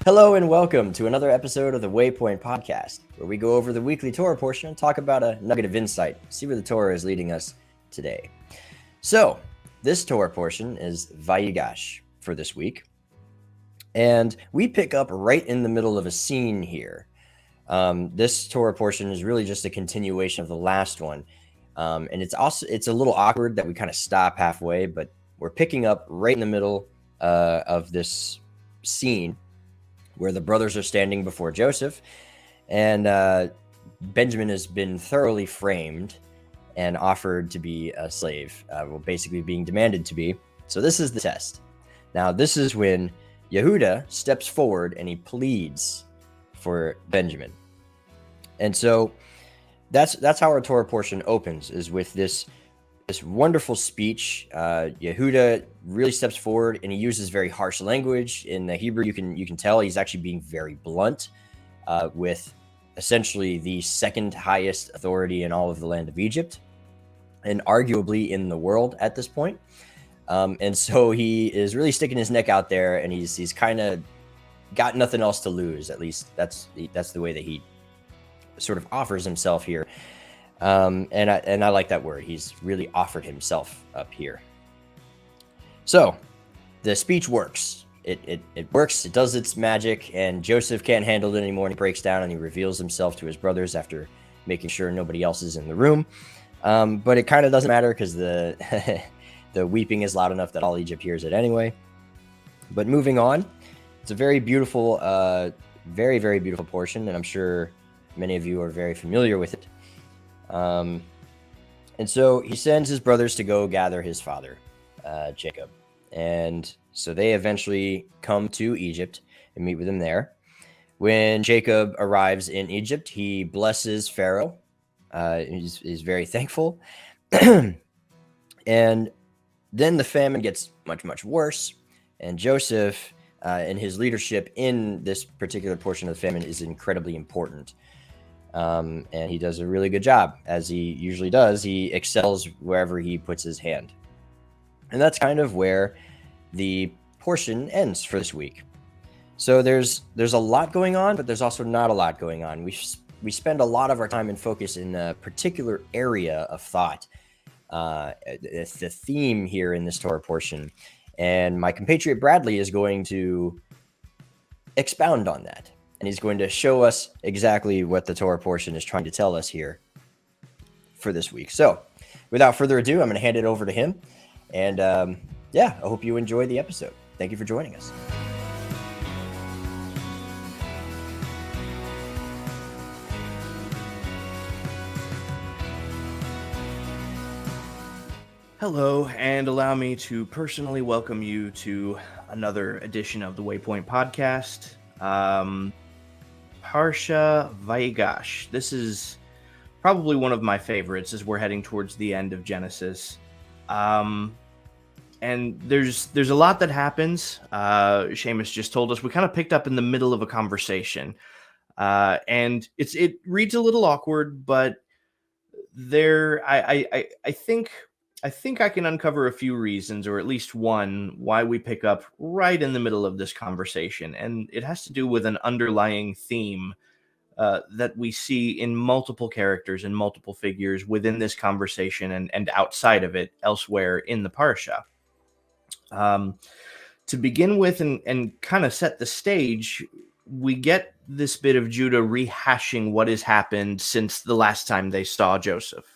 Hello and welcome to another episode of the Waypoint podcast, where we go over the weekly Torah portion and talk about a nugget of insight, see where the Torah is leading us today. So, this Torah portion is Vayigash for this week, and we pick up right in the middle of a scene here. This Torah portion is really just a continuation of the last one, and it's a little awkward that we kind of stop halfway, but we're picking up right in the middle of this scene where the brothers are standing before Joseph, and Benjamin has been thoroughly framed and offered to be a slave, basically being demanded to be. So this is the test. Now, this is when Yehuda steps forward and he pleads for Benjamin. And so that's how our Torah portion opens, is with this wonderful speech. Yehuda really steps forward and he uses very harsh language. In the Hebrew, you can tell he's actually being very blunt, with essentially the second highest authority in all of the land of Egypt, and arguably in the world at this point. And so he is really sticking his neck out there, and he's kind of got nothing else to lose. At least that's the way that he sort of offers himself here. And I like that word. He's really offered himself up here. So the speech works. It works. It does its magic, and Joseph can't handle it anymore. And he breaks down and he reveals himself to his brothers after making sure nobody else is in the room. But it kind of doesn't matter because the the weeping is loud enough that all Egypt hears it anyway. But moving on, it's a very beautiful, very, very beautiful portion, and I'm sure many of you are very familiar with it. And so he sends his brothers to go gather his father, Jacob. And so they eventually come to Egypt and meet with him there. When Jacob arrives in Egypt, he blesses Pharaoh. He's very thankful. And then the famine gets much, much worse. And Joseph and his leadership in this particular portion of the famine is incredibly important. And he does a really good job, as he usually does. He excels wherever he puts his hand. And that's kind of where the portion ends for this week. So there's a lot going on, but there's also not a lot going on. We spend a lot of our time and focus in a particular area of thought. It's the theme here in this Torah portion. And my compatriot Bradley is going to expound on that. And he's going to show us exactly what the Torah portion is trying to tell us here for this week. So without further ado, I'm going to hand it over to him. And I hope you enjoy the episode. Thank you for joining us. Hello, and allow me to personally welcome you to another edition of the Waypoint podcast. Parsha Vayigash. This is probably one of my favorites as we're heading towards the end of Genesis. And there's a lot that happens. Seamus just told us we kind of picked up in the middle of a conversation. And it reads a little awkward, but I think I can uncover a few reasons, or at least one, why we pick up right in the middle of this conversation. And it has to do with an underlying theme that we see in multiple characters and multiple figures within this conversation and outside of it, elsewhere in the Parsha. To begin with and kind of set the stage, we get this bit of Judah rehashing what has happened since the last time they saw Joseph.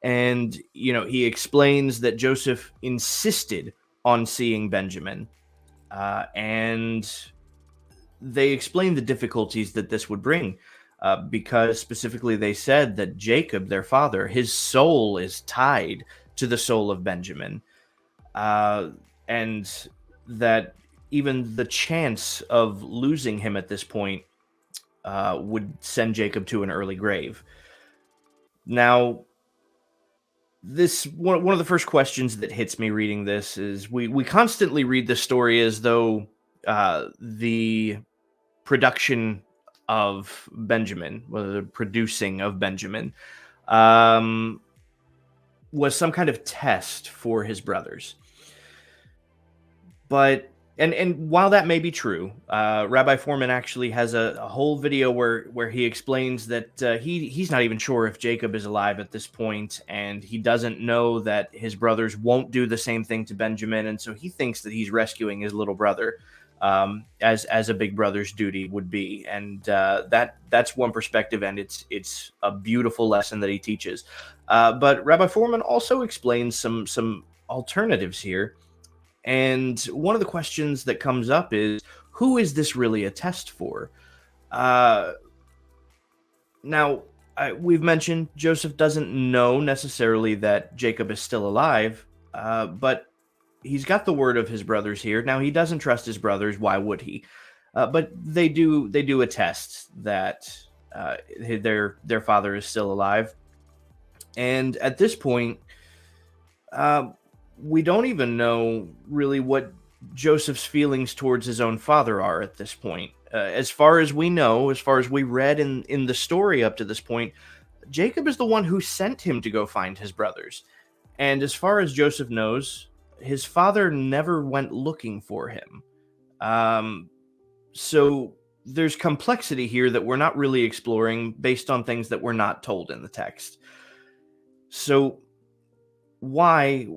And, he explains that Joseph insisted on seeing Benjamin. And they explain the difficulties that this would bring, because specifically they said that Jacob, their father, his soul is tied to the soul of Benjamin. And that even the chance of losing him at this point would send Jacob to an early grave. Now, this one of the first questions that hits me reading this is we constantly read this story as though the production of Benjamin, whether the producing of Benjamin, was some kind of test for his brothers. But and while that may be true, Rabbi Foreman actually has a whole video where he explains that he's not even sure if Jacob is alive at this point, and he doesn't know that his brothers won't do the same thing to Benjamin, and so he thinks that he's rescuing his little brother, as a big brother's duty would be, and that's one perspective, and it's a beautiful lesson that he teaches. But Rabbi Foreman also explains some alternatives here. And one of the questions that comes up is, who is this really a test for? Now, we've mentioned Joseph doesn't know necessarily that Jacob is still alive, but he's got the word of his brothers here. Now, he doesn't trust his brothers. Why would he? But they do attest that their father is still alive. And at this point, we don't even know really what Joseph's feelings towards his own father are at this point. As far as we know, as far as we read in the story up to this point, Jacob is the one who sent him to go find his brothers. And as far as Joseph knows, his father never went looking for him. So there's complexity here that we're not really exploring based on things that we're not told in the text. So why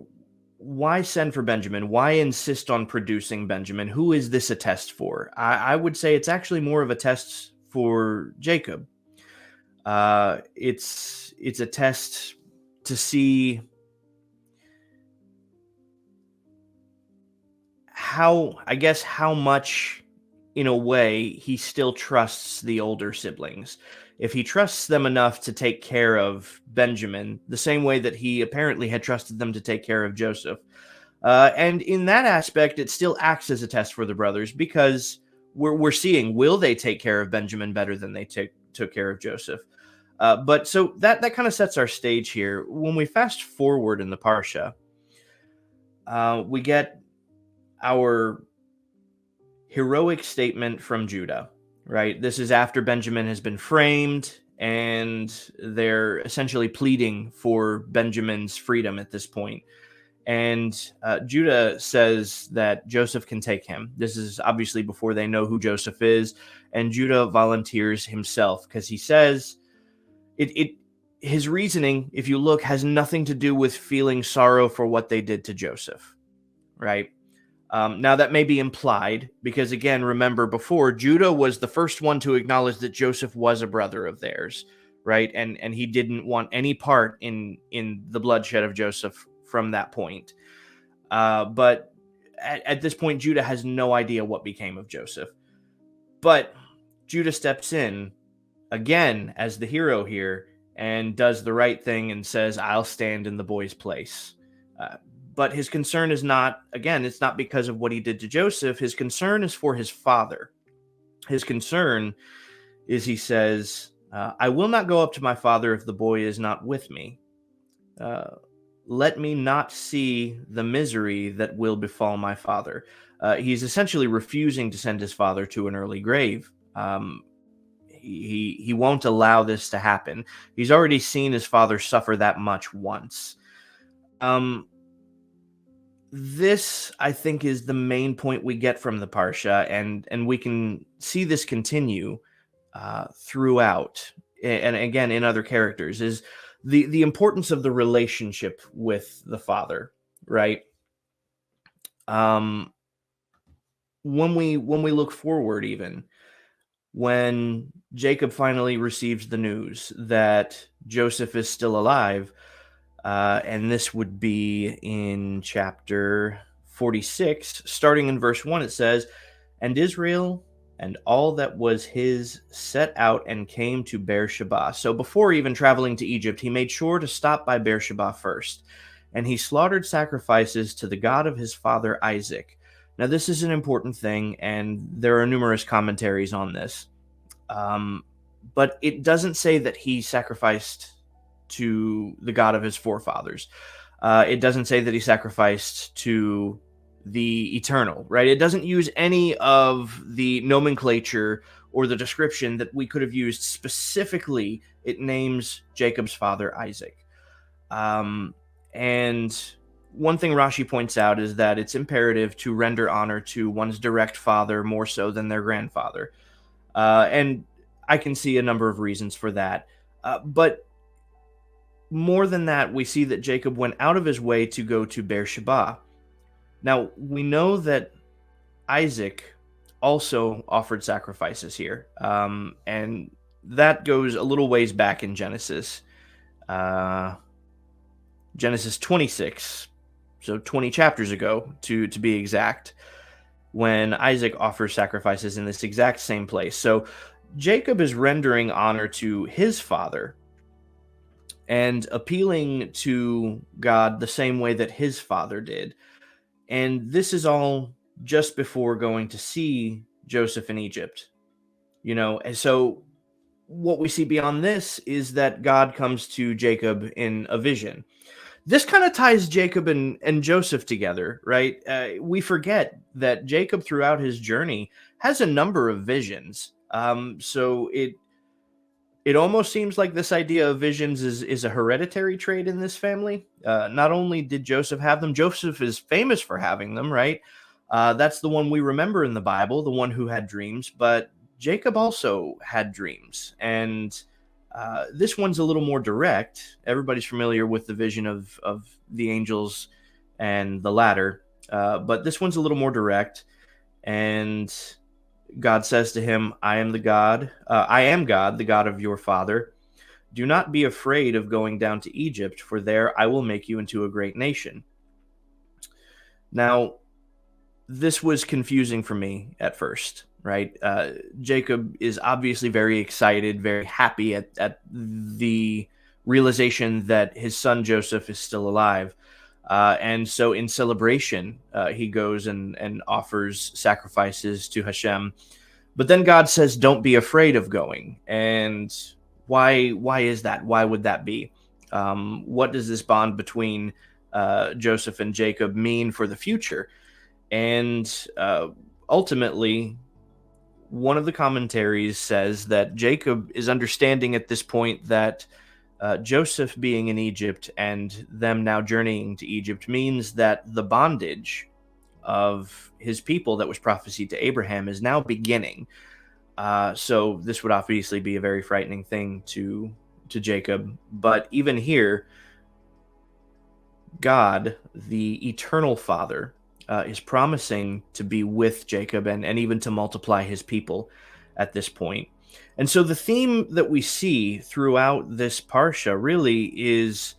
send for Benjamin? Why insist on producing Benjamin? Who is this a test for? I would say it's actually more of a test for Jacob. It's a test to see how much, in a way, he still trusts the older siblings. If he trusts them enough to take care of Benjamin, the same way that he apparently had trusted them to take care of Joseph. And in that aspect, it still acts as a test for the brothers, because we're seeing, will they take care of Benjamin better than they took care of Joseph? But so that kind of sets our stage here. When we fast forward in the Parsha, we get our heroic statement from Judah. Right? This is after Benjamin has been framed, and they're essentially pleading for Benjamin's freedom at this point. And Judah says that Joseph can take him. This is obviously before they know who Joseph is. And Judah volunteers himself because he says his reasoning, if you look, has nothing to do with feeling sorrow for what they did to Joseph. Right? Now, that may be implied because, again, remember before, Judah was the first one to acknowledge that Joseph was a brother of theirs, right? And he didn't want any part in the bloodshed of Joseph from that point. But at this point, Judah has no idea what became of Joseph. But Judah steps in, again, as the hero here, and does the right thing and says, I'll stand in the boy's place. But his concern is not, again, it's not because of what he did to Joseph. His concern is for his father. His concern is, he says, I will not go up to my father if the boy is not with me. Let me not see the misery that will befall my father. He's essentially refusing to send his father to an early grave. He won't allow this to happen. He's already seen his father suffer that much once. This, I think, is the main point we get from the Parsha, and we can see this continue throughout, and again in other characters, is the importance of the relationship with the father, right? When we look forward, even when Jacob finally receives the news that Joseph is still alive, and this would be in chapter 46, starting in verse 1, it says, And Israel and all that was his set out and came to Beersheba. So before even traveling to Egypt, he made sure to stop by Beersheba first. And he slaughtered sacrifices to the God of his father Isaac. Now, this is an important thing, and there are numerous commentaries on this. But it doesn't say that he sacrificed to the God of his forefathers. It doesn't say that he sacrificed to the eternal, right? It doesn't use any of the nomenclature or the description that we could have used. Specifically, it names Jacob's father Isaac. And one thing Rashi points out is that it's imperative to render honor to one's direct father more so than their grandfather. And I can see a number of reasons for that. But more than that, we see that Jacob went out of his way to go to Beersheba. Now, we know that Isaac also offered sacrifices here. And that goes a little ways back in Genesis. Genesis 26, so 20 chapters ago, to be exact, when Isaac offers sacrifices in this exact same place. So Jacob is rendering honor to his father and appealing to God the same way that his father did. And this is all just before going to see Joseph in Egypt. And so what we see beyond this is that God comes to Jacob in a vision. This kind of ties Jacob and Joseph together, right? We forget that Jacob throughout his journey has a number of visions. So it almost seems like this idea of visions is a hereditary trait in this family. Not only did Joseph have them, Joseph is famous for having them, right? That's the one we remember in the Bible, the one who had dreams, but Jacob also had dreams. And this one's a little more direct. Everybody's familiar with the vision of the angels and the ladder, but this one's a little more direct. And God says to him, I am God, the God of your father. Do not be afraid of going down to Egypt, for there I will make you into a great nation. Now, this was confusing for me at first, right? Jacob is obviously very excited, very happy at the realization that his son Joseph is still alive. And so in celebration, he goes and offers sacrifices to Hashem. But then God says, don't be afraid of going. And why is that? Why would that be? What does this bond between Joseph and Jacob mean for the future? And ultimately, one of the commentaries says that Jacob is understanding at this point that Joseph being in Egypt and them now journeying to Egypt means that the bondage of his people that was prophesied to Abraham is now beginning. So this would obviously be a very frightening thing to Jacob. But even here, God, the eternal Father, is promising to be with Jacob and even to multiply his people at this point. And so the theme that we see throughout this parsha really is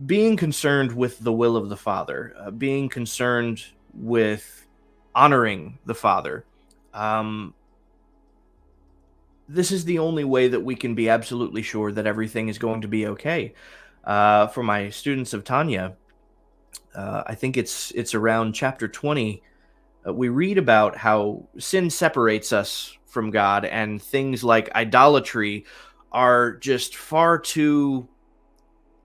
being concerned with the will of the Father, being concerned with honoring the Father. This is the only way that we can be absolutely sure that everything is going to be okay. For my students of Tanya, I think it's around chapter 20, we read about how sin separates us from God, and things like idolatry are just far too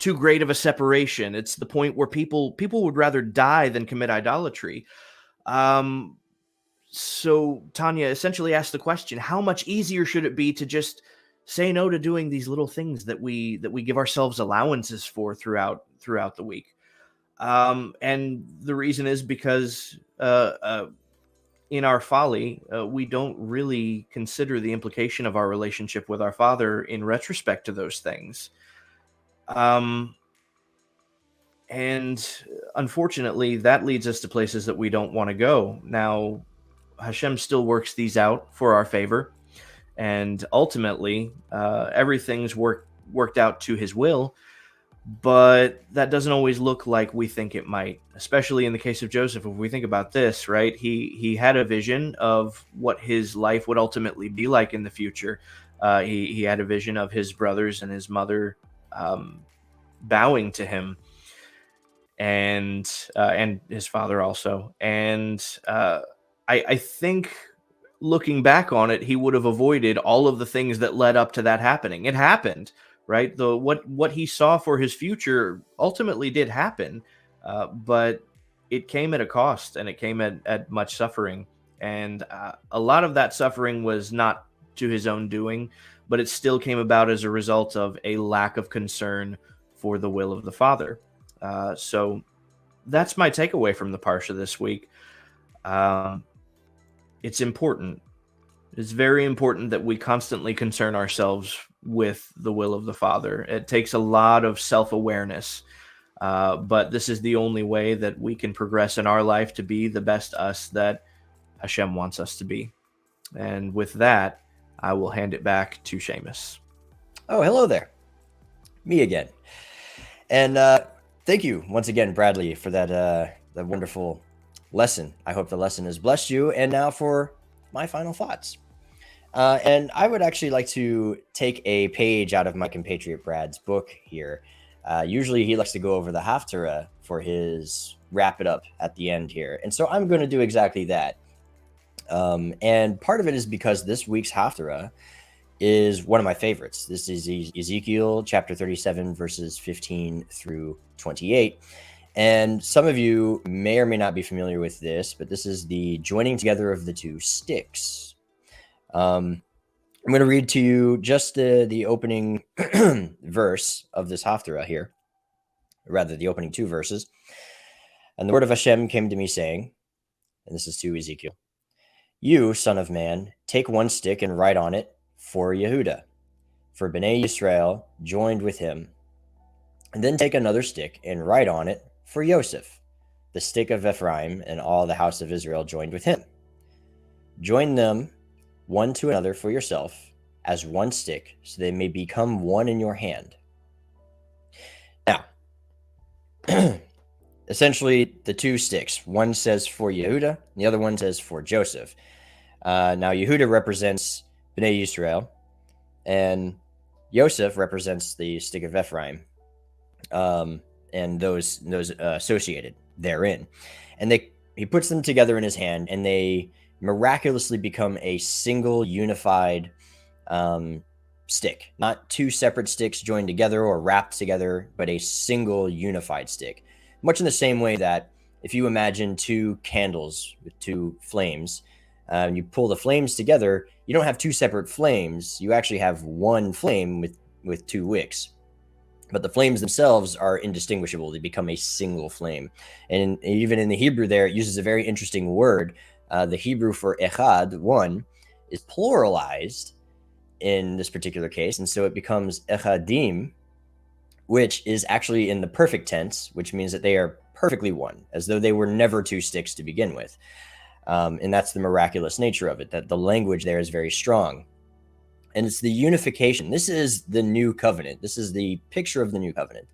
great of a separation. It's the point where people would rather die than commit idolatry. So Tanya essentially asked the question, how much easier should it be to just say no to doing these little things that we give ourselves allowances for throughout the week? And the reason is because in our folly, we don't really consider the implication of our relationship with our Father in retrospect to those things. And unfortunately, that leads us to places that we don't want to go. Now, Hashem still works these out for our favor, and ultimately, everything's worked out to his will. But that doesn't always look like we think it might, especially in the case of Joseph. If we think about this, right, he had a vision of what his life would ultimately be like in the future. He had a vision of his brothers and his mother bowing to him, and his father also. And I think, looking back on it, he would have avoided all of the things that led up to that happening. It happened. Right, what he saw for his future ultimately did happen, but it came at a cost, and it came at much suffering. And a lot of that suffering was not to his own doing, but it still came about as a result of a lack of concern for the will of the Father. So that's my takeaway from the Parsha this week. It's important. It's very important that we constantly concern ourselves with the will of the Father. It takes a lot of self-awareness, but this is the only way that we can progress in our life to be the best us that Hashem wants us to be. And with that, I will hand it back to Seamus. Oh, hello there. Me again. And thank you once again, Bradley, for that wonderful lesson. I hope the lesson has blessed you. And now for my final thoughts. And I would actually like to take a page out of my compatriot Brad's book here. Usually he likes to go over the Haftarah for his wrap it up at the end here. And so I'm going to do exactly that. And part of it is because this week's Haftarah is one of my favorites. This is Ezekiel chapter 37, verses 15 through 28. And some of you may or may not be familiar with this, but this is the joining together of the two sticks. I'm going to read to you just the opening verse of this Haftarah here, rather the opening two verses. And the word of Hashem came to me saying, and this is to Ezekiel, "You, son of man, take one stick and write on it for Yehuda, for Bnei Yisrael joined with him. And then take another stick and write on it for Yosef, the stick of Ephraim, and all the house of Israel joined with him. Join them one to another for yourself as one stick, so they may become one in your hand." Now, essentially the two sticks, one says for Yehuda, and the other one says for Joseph. Now Yehuda represents Bnei Yisrael, and Yosef represents the stick of Ephraim, and those associated therein. And he puts them together in his hand, and they miraculously become a single unified stick. Not two separate sticks joined together or wrapped together, but a single unified stick. Much in the same way that if you imagine two candles with two flames, you pull the flames together, you don't have two separate flames. You actually have one flame with two wicks. But the flames themselves are indistinguishable. They become a single flame. And even in the Hebrew there, it uses a very interesting word. The Hebrew for echad, one, is pluralized in this particular case. And so it becomes echadim, which is actually in the perfect tense, which means that they are perfectly one, as though they were never two sticks to begin with. And that's the miraculous nature of it, that the language there is very strong. And it's the unification. This is the new covenant. This is the picture of the new covenant.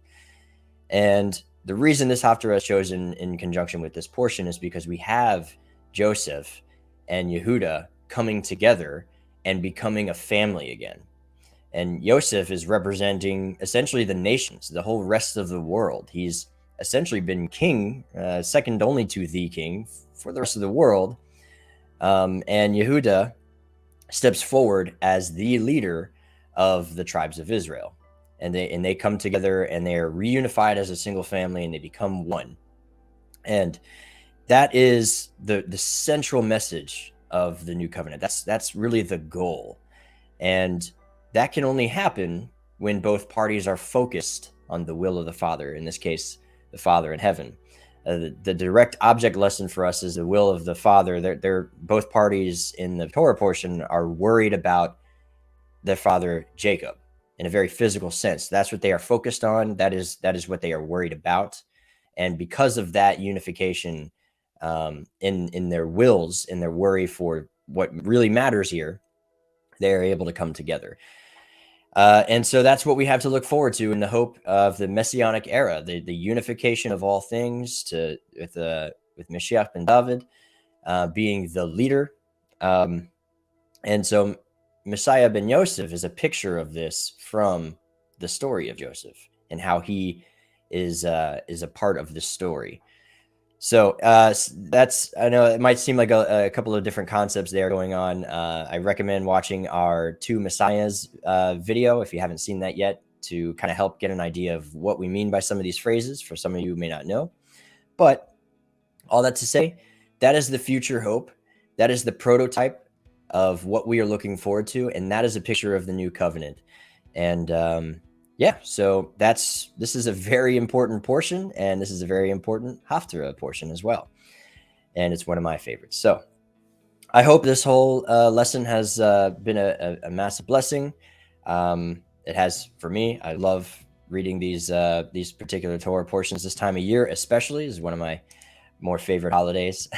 And the reason this Haftarah is chosen in conjunction with this portion is because we have Joseph and Yehuda coming together and becoming a family again. And Joseph is representing essentially the nations, the whole rest of the world. He's essentially been king, second only to the king, for the rest of the world. And Yehuda steps forward as the leader of the tribes of Israel. And they come together and they are reunified as a single family, and they become one. And that is the central message of the new covenant. That's really the goal. And that can only happen when both parties are focused on the will of the Father, in this case, the Father in heaven. The direct object lesson for us is the will of the Father. They're both parties in the Torah portion are worried about their father Jacob in a very physical sense. That's what they are focused on. That is what they are worried about. And because of that unification in their wills, in their worry for what really matters here, they are able to come together. And so that's what we have to look forward to in the hope of the Messianic era, the unification of all things with Mashiach ben David being the leader. And so Messiah ben Yosef is a picture of this from the story of Joseph and how he is a part of this story. So I know it might seem like a couple of different concepts there going on. I recommend watching our Two Messiahs video if you haven't seen that yet, to kind of help get an idea of what we mean by some of these phrases for some of you who may not know. But all that to say, that is the future hope. That is the prototype of what we are looking forward to. And that is a picture of the new covenant. And yeah, so this is a very important portion, and this is a very important Haftarah portion as well. And it's one of my favorites. So I hope this whole lesson has been a massive blessing. It has for me. I love reading these particular Torah portions this time of year, especially. This is one of my more favorite holidays.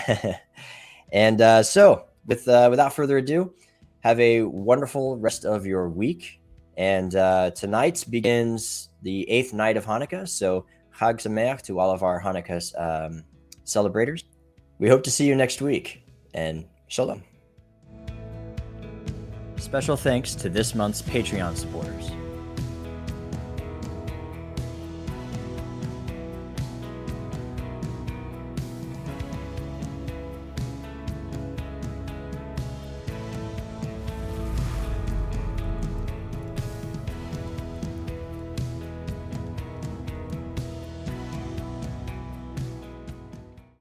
And so without further ado, have a wonderful rest of your week. And tonight begins the 8th night of Hanukkah. So Chag Sameach to all of our Hanukkah celebrators. We hope to see you next week, and Shalom. Special thanks to this month's Patreon supporters.